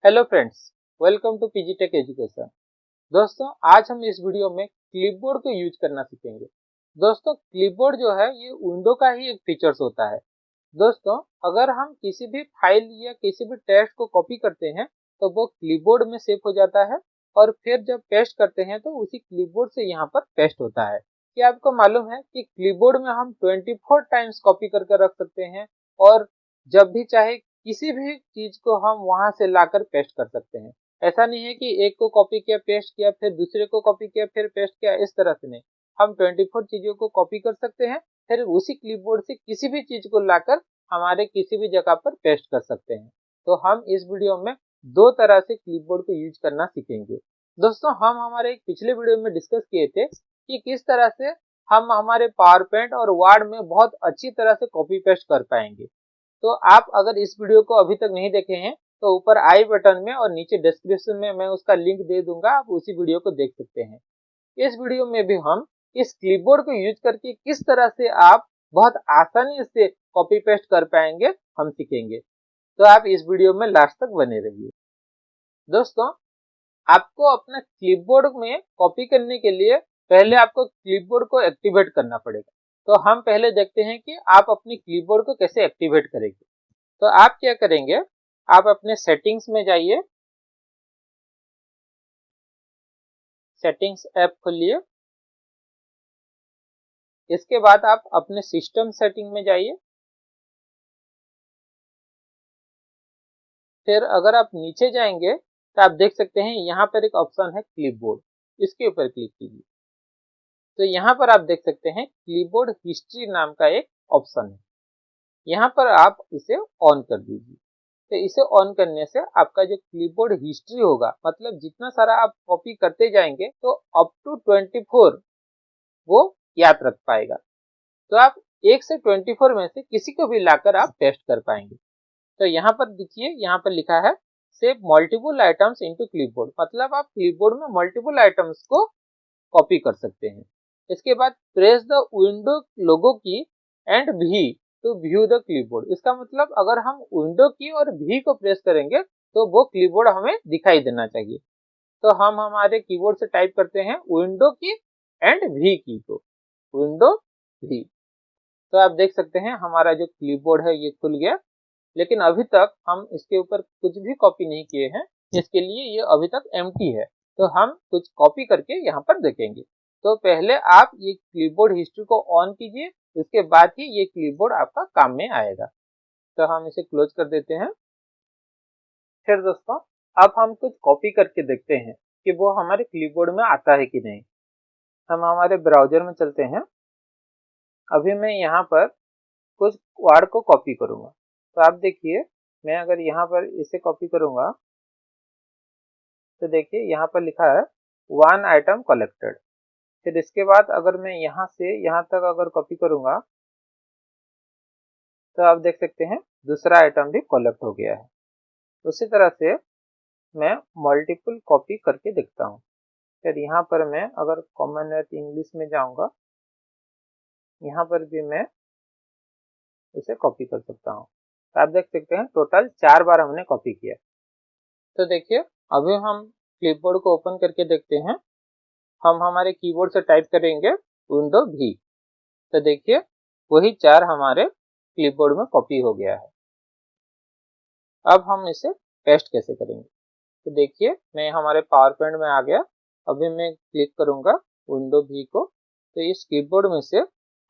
Hello friends, welcome to PG tech education. दोस्तों, आज हम इस वीडियो में क्लिपबोर्ड को यूज करना सीखेंगे। दोस्तों, क्लिपबोर्ड जो है ये विंडो का ही एक फीचर्स होता है। दोस्तों, अगर हम किसी भी फाइल या किसी भी टेक्स्ट को कॉपी करते हैं तो वो क्लिपबोर्ड में सेव हो जाता है और फिर जब पेस्ट करते हैं तो उसी क्लिपबोर्ड से यहाँ पर पेस्ट होता है। क्या आपको मालूम है कि क्लिपबोर्ड में हम 24 टाइम्स कॉपी करके रख सकते हैं और जब भी चाहे किसी भी चीज को हम वहां से लाकर पेस्ट कर सकते हैं। ऐसा नहीं है कि एक को कॉपी किया पेस्ट किया फिर दूसरे को कॉपी किया फिर पेस्ट किया, इस तरह से नहीं। हम 24 चीजों को कॉपी कर सकते हैं, फिर उसी क्लिपबोर्ड से किसी भी चीज को लाकर हमारे किसी भी जगह पर पेस्ट कर सकते हैं। तो हम इस वीडियो में दो तरह से क्लिपबोर्ड को यूज करना सीखेंगे। दोस्तों, हम हमारे एक पिछले वीडियो में डिस्कस किए थे कि किस तरह से हम हमारे पावर पॉइंट और वर्ड में बहुत अच्छी तरह से कॉपी पेस्ट कर पाएंगे। तो आप अगर इस वीडियो को अभी तक नहीं देखे हैं तो ऊपर आई बटन में और नीचे डिस्क्रिप्शन में मैं उसका लिंक दे दूंगा, आप उसी वीडियो को देख सकते हैं। इस वीडियो में भी हम इस क्लिपबोर्ड को यूज करके किस तरह से आप बहुत आसानी से कॉपी पेस्ट कर पाएंगे हम सीखेंगे। तो आप इस वीडियो में लास्ट तक बने रहिए। दोस्तों, आपको अपना क्लिपबोर्ड में कॉपी करने के लिए पहले आपको क्लिपबोर्ड को एक्टिवेट करना पड़ेगा। तो हम पहले देखते हैं कि आप अपनी क्लिपबोर्ड को कैसे एक्टिवेट करेंगे। तो आप क्या करेंगे, आप अपने सेटिंग्स में जाइए, सेटिंग्स ऐप खोलिए। इसके बाद आप अपने सिस्टम सेटिंग में जाइए। फिर अगर आप नीचे जाएंगे तो आप देख सकते हैं यहाँ पर एक ऑप्शन है क्लिपबोर्ड, इसके ऊपर क्लिक कीजिए। तो यहाँ पर आप देख सकते हैं क्लिपबोर्ड हिस्ट्री नाम का एक ऑप्शन है, यहाँ पर आप इसे ऑन कर दीजिए। तो इसे ऑन करने से आपका जो क्लिपबोर्ड हिस्ट्री होगा, मतलब जितना सारा आप कॉपी करते जाएंगे तो अप टू 24 वो याद रख पाएगा। तो आप 1 से 24 में से किसी को भी लाकर आप पेस्ट कर पाएंगे। तो यहाँ पर देखिए, यहाँ पर लिखा है save multiple items into clipboard, मतलब आप क्लिपबोर्ड में मल्टीपल आइटम्स को कॉपी कर सकते हैं। इसके बाद प्रेस द विंडो लोगो की एंड भी टू व्यू द क्लिपबोर्ड, इसका मतलब अगर हम विंडो की और भी को प्रेस करेंगे तो वो क्लिपबोर्ड हमें दिखाई देना चाहिए। तो हम हमारे कीबोर्ड से टाइप करते हैं विंडो की एंड भी की को, विंडो भी। तो आप देख सकते हैं हमारा जो क्लिपबोर्ड है ये खुल गया, लेकिन अभी तक हम इसके ऊपर कुछ भी कॉपी नहीं किए हैं, इसके लिए ये अभी तक एम्प्टी है। तो हम कुछ कॉपी करके यहाँ पर देखेंगे। तो पहले आप ये क्लिपबोर्ड हिस्ट्री को ऑन कीजिए, इसके बाद ही ये क्लिपबोर्ड आपका काम में आएगा। तो हम इसे क्लोज कर देते हैं। फिर दोस्तों, अब हम कुछ कॉपी करके देखते हैं कि वो हमारे क्लिपबोर्ड में आता है कि नहीं। हम हमारे ब्राउजर में चलते हैं। अभी मैं यहाँ पर कुछ वर्ड को कॉपी करूंगा। तो आप देखिए, मैं अगर यहाँ पर इसे कॉपी करूंगा तो देखिए यहाँ पर लिखा है 1 आइटम कलेक्टेड। फिर इसके बाद अगर मैं यहाँ से यहाँ तक अगर कॉपी करूंगा तो आप देख सकते हैं दूसरा आइटम भी कलेक्ट हो गया है। उसी तरह से मैं मल्टीपल कॉपी करके देखता हूँ। फिर यहाँ पर मैं अगर कॉमनवेल्थ इंग्लिश में जाऊंगा, यहाँ पर भी मैं इसे कॉपी कर सकता हूँ। तो आप देख सकते हैं टोटल 4 बार हमने कॉपी किया। तो देखिए, अभी हम क्लिपबोर्ड को ओपन करके देखते हैं। हम हमारे कीबोर्ड से टाइप करेंगे विंडो भी। तो देखिए वही 4 हमारे क्लिपबोर्ड में कॉपी हो गया है। अब हम इसे पेस्ट कैसे करेंगे। तो देखिए, मैं हमारे पावर पॉइंट में आ गया। अभी मैं क्लिक करूंगा विंडो भी को, तो इस कीबोर्ड में से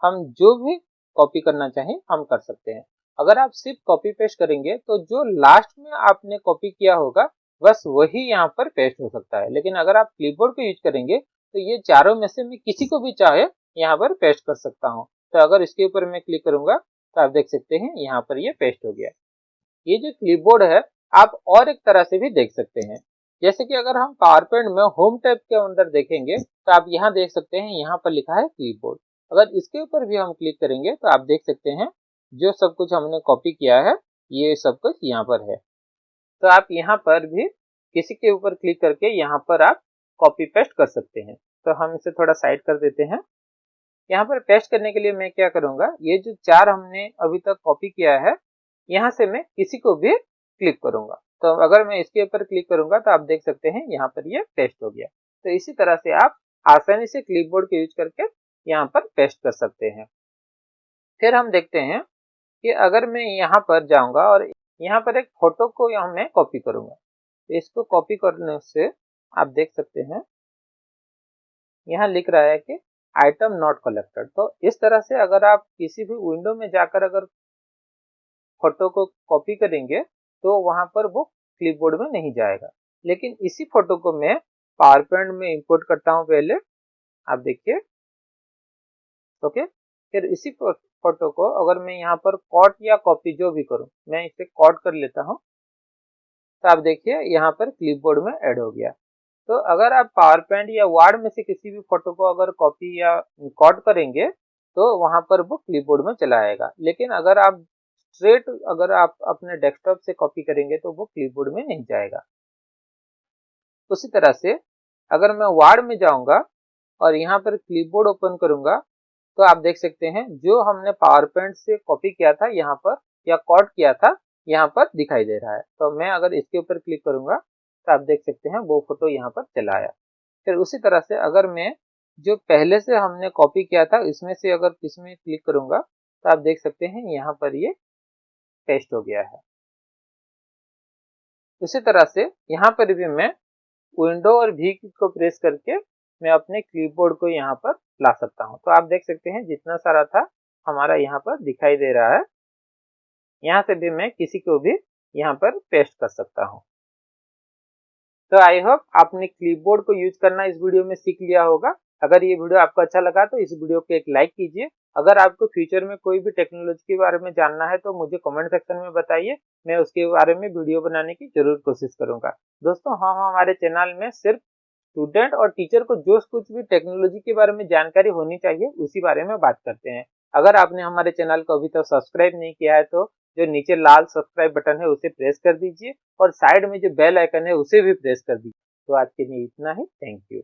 हम जो भी कॉपी करना चाहें हम कर सकते हैं। अगर आप सिर्फ कॉपी पेस्ट करेंगे तो जो लास्ट में आपने कॉपी किया होगा बस वही यहाँ पर पेस्ट हो सकता है, लेकिन अगर आप क्लिपबोर्ड को यूज करेंगे तो ये चारों में से मैं किसी को भी चाहे यहाँ पर पेस्ट कर सकता हूँ। तो अगर इसके ऊपर मैं क्लिक करूंगा तो आप देख सकते हैं यहाँ पर ये पेस्ट हो गया। ये जो क्लिपबोर्ड है आप और एक तरह से भी देख सकते हैं। जैसे कि अगर हम पावर पॉइंट में होम टैब के अंदर देखेंगे तो आप यहाँ देख सकते हैं, यहाँ पर लिखा है क्लिपबोर्ड। अगर इसके ऊपर भी हम क्लिक करेंगे तो आप देख सकते हैं जो सब कुछ हमने कॉपी किया है ये सब कुछ यहाँ पर है। तो आप यहाँ पर भी किसी के ऊपर क्लिक करके यहाँ पर आप कॉपी पेस्ट कर सकते हैं। तो हम इसे थोड़ा साइड कर देते हैं। यहाँ पर पेस्ट करने के लिए मैं क्या करूंगा, ये जो 4 हमने अभी तक कॉपी किया है यहाँ से मैं किसी को भी क्लिक करूंगा। तो अगर मैं इसके ऊपर क्लिक करूंगा तो आप देख सकते हैं यहाँ पर ये पेस्ट हो गया। तो इसी तरह से आप आसानी से क्लिपबोर्ड का यूज करके यहाँ पर पेस्ट कर सकते हैं। फिर हम देखते हैं कि अगर मैं यहाँ पर जाऊंगा और यहाँ पर एक फोटो को यहाँ मैं कॉपी करूंगा, तो इसको कॉपी करने से आप देख सकते हैं यहाँ लिख रहा है कि आइटम नॉट कलेक्टेड। तो इस तरह से अगर आप किसी भी विंडो में जाकर अगर फोटो को कॉपी करेंगे तो वहां पर वो क्लिपबोर्ड में नहीं जाएगा। लेकिन इसी फोटो को मैं पावर पॉइंट में इंपोर्ट करता हूं पहले, आप देखिए। ओके, फिर इसी फोटो को अगर मैं यहाँ पर कट या कॉपी जो भी करूं, मैं इसे कट कर लेता हूं, तो आप देखिए यहाँ पर क्लिपबोर्ड में ऐड हो गया। तो अगर आप पावर पॉइंट या वर्ड में से किसी भी फोटो को अगर कॉपी या कट करेंगे तो वहां पर वो क्लिपबोर्ड में चला आएगा। लेकिन अगर आप स्ट्रेट अगर आप अपने डेस्कटॉप से कॉपी करेंगे तो वो क्लिपबोर्ड में नहीं जाएगा। उसी तरह से अगर मैं वर्ड में जाऊंगा और यहाँ पर क्लिपबोर्ड ओपन करूंगा तो आप देख सकते हैं जो हमने पावर पॉइंट से कॉपी किया था यहाँ पर या कट किया था यहाँ पर दिखाई दे रहा है। तो मैं अगर इसके ऊपर क्लिक करूंगा तो आप देख सकते हैं वो फोटो यहाँ पर चला आया। फिर उसी तरह से अगर मैं जो पहले से हमने कॉपी किया था इसमें से अगर इसमें क्लिक करूंगा तो आप देख सकते हैं यहाँ पर ये पेस्ट हो गया है। उसी तरह से यहाँ पर भी मैं विंडो और V की को प्रेस करके मैं अपने क्लिपबोर्ड को यहाँ पर ला सकता हूँ। तो आप देख सकते हैं जितना सारा था हमारा यहाँ पर दिखाई दे रहा है। यहाँ से भी मैं किसी को भी यहाँ पर पेस्ट कर सकता हूँ। तो आई होप आपने क्लिपबोर्ड को यूज करना इस वीडियो में सीख लिया होगा। अगर ये वीडियो आपको अच्छा लगा तो इस वीडियो को एक लाइक कीजिए। अगर आपको फ्यूचर में कोई भी टेक्नोलॉजी के बारे में जानना है तो मुझे कमेंट सेक्शन में बताइए, मैं उसके बारे में वीडियो बनाने की जरूर कोशिश करूंगा। दोस्तों हम हमारे चैनल में सिर्फ स्टूडेंट और टीचर को जो कुछ भी टेक्नोलॉजी के बारे में जानकारी होनी चाहिए उसी बारे में बात करते हैं। अगर आपने हमारे चैनल को अभी तक सब्सक्राइब नहीं किया है तो जो नीचे लाल सब्सक्राइब बटन है उसे प्रेस कर दीजिए और साइड में जो बेल आइकन है उसे भी प्रेस कर दीजिए। तो आज के लिए इतना ही। Thank you.